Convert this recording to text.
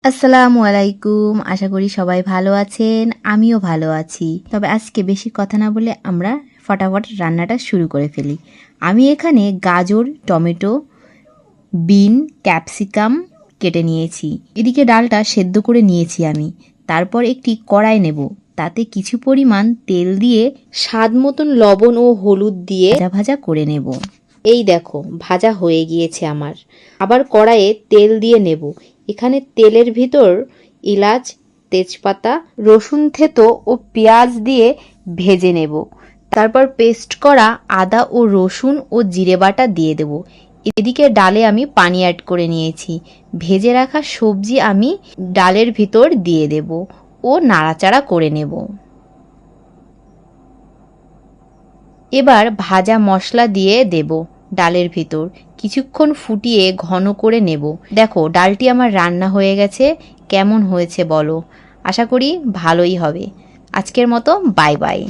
আসসালামু আলাইকুম। আশা করি সবাই ভালো আছেন, আমিও ভালো আছি। তবে আজকে বেশি কথা না বলে আমরা ফটাফট রান্নাটা শুরু করে ফেলি। আমি এখানে গাজর, টমেটো, বিন, ক্যাপসিকাম কেটে নিয়েছি। এদিকে ডালটা সেদ্ধ করে নিয়েছি আমি। তারপর একটি কড়াই নেব, তাতে কিছু পরিমাণ তেল দিয়ে স্বাদ মতন লবণ ও হলুদ দিয়ে ভাজা ভাজা করে নেব। এই দেখো ভাজা হয়ে গিয়েছে আমার। আবার কড়াইয়ে তেল দিয়ে নেব। এখানে তেলের ভিতর এলাচ, তেজপাতা, রসুন থেতো ও পেঁয়াজ দিয়ে ভেজে নেব। তারপর পেস্ট করা আদা ও রসুন ও জিরে বাটা দিয়ে দেব। এদিকে ডালে আমি পানি অ্যাড করে নিয়েছি। ভেজে রাখা সবজি আমি ডালের ভিতর দিয়ে দেব ও নাড়াচাড়া করে নেব। এবার ভাজা মশলা দিয়ে দেব ডালের ভিতর। কিছুক্ষণ ফুটিয়ে ঘন করে নেব। দেখো ডালটি আমার রান্না হয়ে গেছে। কেমন হয়েছে বলো? আশা করি ভালোই হবে। আজকের মতো বাই বাই।